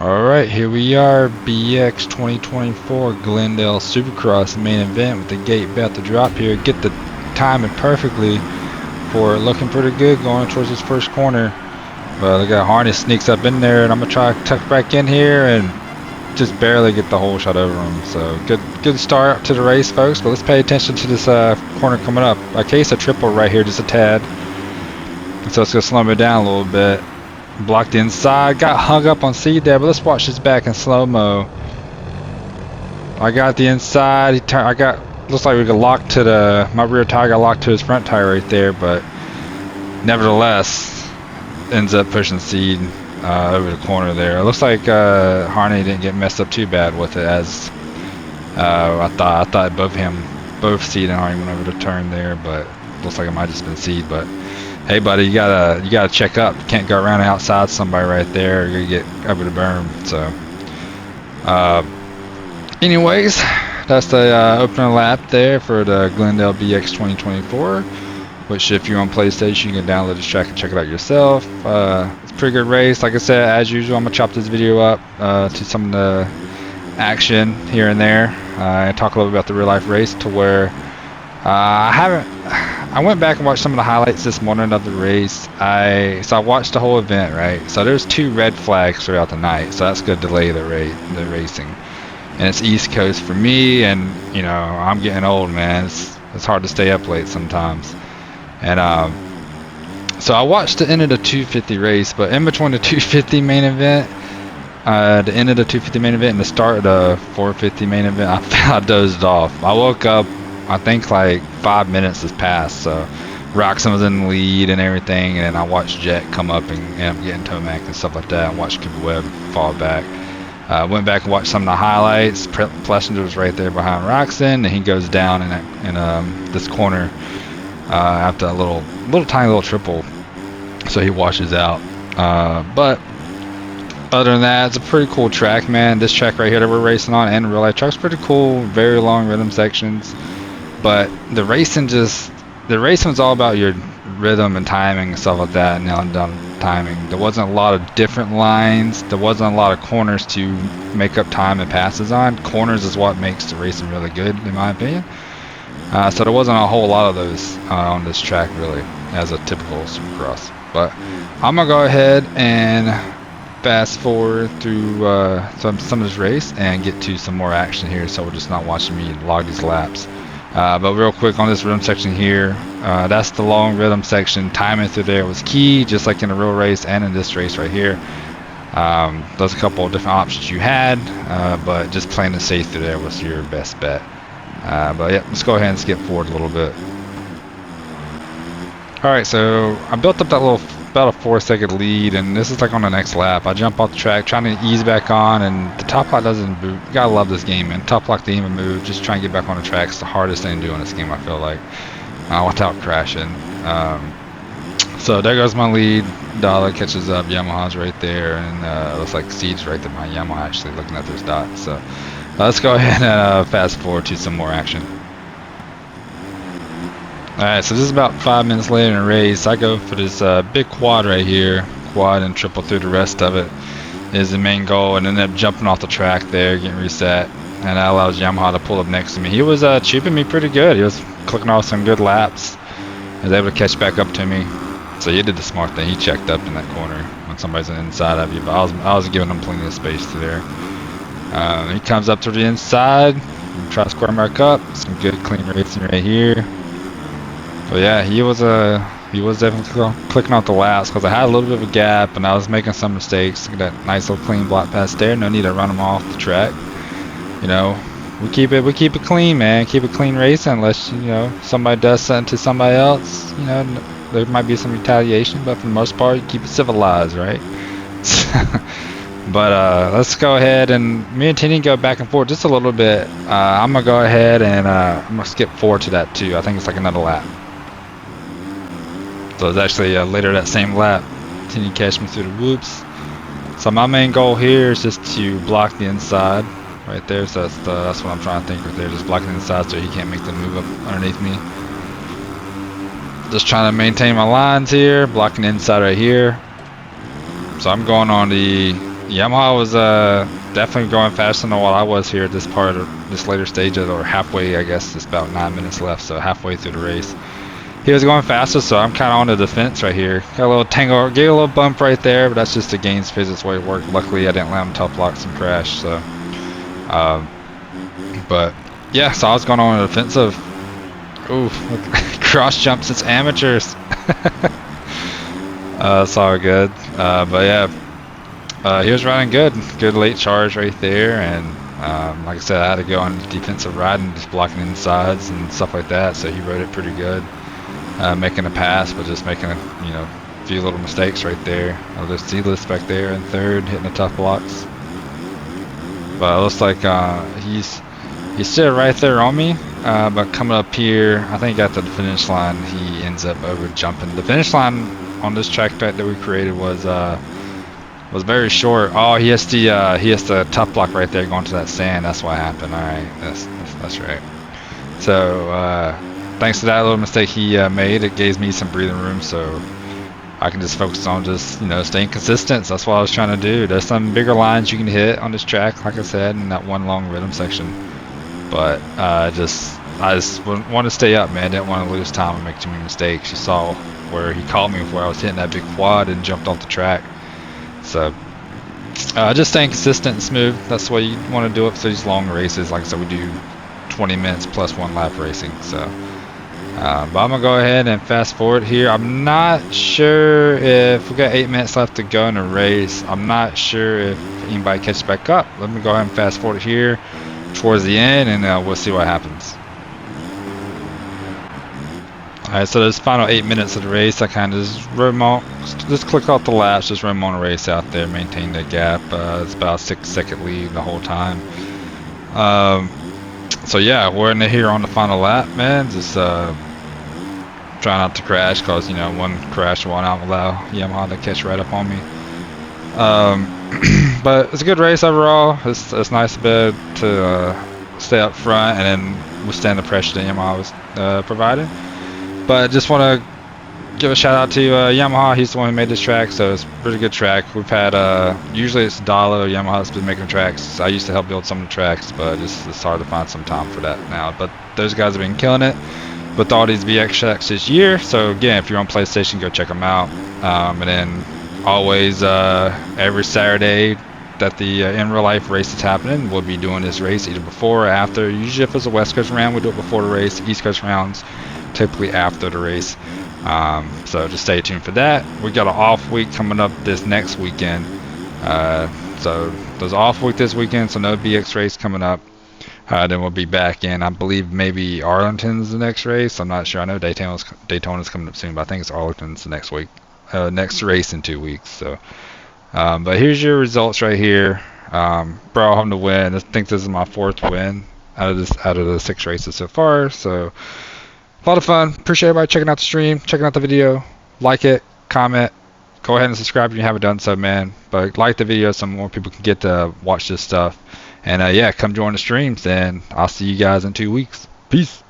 Alright, here we are, BX 2024 Glendale Supercross main event with the gate about to drop here. Get the timing perfectly for looking pretty good going towards this first corner. But look at Harness sneaks up in there, and I'm gonna try to tuck back in here and just barely get the whole shot over him. So good start to the race, folks. But let's pay attention to this corner coming up. I case a triple right here, just a tad. So it's gonna slow me down a little bit. Blocked the inside, got hung up on seed there, but let's watch this back in slow-mo. I got the inside, looks like we got locked to my rear tire got locked to his front tire right there, but nevertheless, ends up pushing seed over the corner there. It looks like Harney didn't get messed up too bad with it, as I thought both seed and Harney went over the turn there, but looks like it might have just been seed, but hey buddy, you gotta check up. You can't go around outside somebody right there. You're gonna get over the berm. So anyways, that's the opening lap there for the Glendale BX 2024, which if you're on PlayStation you can download this track and check it out yourself. It's a pretty good race. Like I said, as usual, I'm gonna chop this video up to some of the action here and there and talk a little bit about the real life race, to where I went back and watched some of the highlights this morning of the race. I watched the whole event, right? So there's 2 red flags throughout the night, so that's gonna delay the racing. And it's East Coast for me, and you know, I'm getting old, man. It's hard to stay up late sometimes. And so I watched the end of the 250 race, but in between the 250 main event, the end of the 250 main event and the start of the 450 main event, I dozed off. I woke up, I think like 5 minutes has passed, so Roxon was in the lead and everything, and then I watched Jet come up and end up getting Tomac and stuff like that, and watched Cooper Webb fall back. Went back and watched some of the highlights. Plessinger was right there behind Roxon, and he goes down in this corner after a tiny little triple, so he washes out. But other than that, it's a pretty cool track, man. This track right here that we're racing on, and real life track's pretty cool. Very long rhythm sections. But the racing was all about your rhythm and timing and stuff like that, and nailing down timing. There wasn't a lot of different lines. There wasn't a lot of corners to make up time and passes on. Corners is what makes the racing really good, in my opinion. So there wasn't a whole lot of those on this track, really, as a typical Supercross. But I'm gonna go ahead and fast forward through some of this race and get to some more action here, so we're just not watching me log these laps. But real quick on this rhythm section here, that's the long rhythm section. Timing through there was key, just like in a real race and in this race right here. There's a couple of different options you had, but just playing it safe through there was your best bet. But yeah, let's go ahead and skip forward a little bit. Alright, so I built up that about a 4-second lead, and this is like on the next lap. I jump off the track, trying to ease back on, and the top lock doesn't boot. You gotta love this game, man. Top lock didn't even move. Just trying to get back on the track. It's the hardest thing to do in this game, I feel like, without crashing. So there goes my lead. Dollar catches up. Yamaha's right there, and looks like Seed's right there behind Yamaha, actually looking at those dots. So let's go ahead and fast forward to some more action. Alright, so this is about 5 minutes later in the race. I go for this big quad right here. Quad and triple through the rest of it is the main goal, and ended up jumping off the track there, getting reset. And that allows Yamaha to pull up next to me. He was cheaping me pretty good. He was clicking off some good laps. He was able to catch back up to me. So he did the smart thing. He checked up in that corner when somebody's on the inside of you. But I was giving him plenty of space through there. He comes up to the inside. Try to square him back up. Some good clean racing right here. But yeah, he was definitely clicking off the laps, because I had a little bit of a gap and I was making some mistakes. Get that nice little clean block pass there. No need to run him off the track. You know, we keep it clean, man. Keep it clean racing, unless, you know, somebody does something to somebody else. You know, there might be some retaliation, but for the most part, you keep it civilized, right? But let's go ahead, and me and Tini go back and forth just a little bit. I'm gonna go ahead and I'm gonna skip forward to that too. I think it's like another lap. So it's actually later that same lap, Tini catch me through the whoops. So my main goal here is just to block the inside right there. So that's what I'm trying to think right there. Just blocking the inside so he can't make the move up underneath me. Just trying to maintain my lines here, blocking the inside right here. So I'm going on the Yamaha was definitely going faster than what I was here at this part of this later stage of, or halfway, I guess. It's about 9 minutes left, so halfway through the race. He was going faster, so I'm kind of on the defense right here. Got a little tangle, gave a little bump right there, but that's just the gains physics way it worked. Luckily, I didn't land on tough blocks and crash. So, but yeah, so I was going on the defensive. Ooh, cross jump since amateurs. It's all good. But yeah, he was running good. Good late charge right there, and like I said, I had to go on the defensive ride and just blocking insides and stuff like that. So he rode it pretty good. Making a pass, but just making a few little mistakes right there. There's Seedless back there in third, hitting the tough blocks. But it looks like he's still right there on me. But coming up here, I think at the finish line, he ends up over jumping. The finish line on this track that we created was very short. Oh, he has the tough block right there going to that sand. That's what happened. All right, that's right. So. Thanks to that little mistake he made, it gave me some breathing room, so I can just focus on just staying consistent. So that's what I was trying to do. There's some bigger lines you can hit on this track, like I said, in that one long rhythm section. But I just want to stay up, man. Didn't want to lose time and make too many mistakes. You saw where he caught me before I was hitting that big quad and jumped off the track. So just staying consistent and smooth. That's the way you want to do it for these long races. Like I said, we do 20 minutes plus 1 lap racing. So. But I'm gonna go ahead and fast forward here. I'm not sure if we got 8 minutes left to go in the race. I'm not sure if anybody catches back up. Let me go ahead and fast forward here towards the end, and we'll see what happens. Alright, so this final 8 minutes of the race, I kind of just click off the laps, just run on a race out there, maintain the gap. It's about a 6-second lead the whole time. So yeah, we're in here on the final lap, man. Just try not to crash, because one crash will not allow Yamaha to catch right up on me. But it's a good race overall. It's nice to stay up front and then withstand the pressure that Yamaha was providing. But just want to give a shout out to Yamaha. He's the one who made this track, so it's a pretty good track. We've had usually it's Dalo, Yamaha's been making tracks. I used to help build some of the tracks, but it's hard to find some time for that now. But those guys have been killing it with all these VX tracks this year. So again, if you're on PlayStation, go check them out. And then always every Saturday that the in real life race is happening, we'll be doing this race either before or after. Usually if it's a West Coast round, we do it before the race. East Coast rounds typically after the race. So just stay tuned for that. We got an off week coming up this next weekend. So there's an off week this weekend, so no BX race coming up. Then we'll be back in, I believe maybe Arlington's the next race. I'm not sure. I know Daytona's coming up soon, but I think it's Arlington's the next week. Next race in 2 weeks. So, but here's your results right here. Brought home the win. I think this is my 4th win out of the 6 races so far. So a lot of fun. Appreciate everybody checking out the stream, checking out the video. Like it, comment, go ahead and subscribe if you haven't done so, man. But like the video so more people can get to watch this stuff. And yeah, come join the streams, and I'll see you guys in 2 weeks. Peace.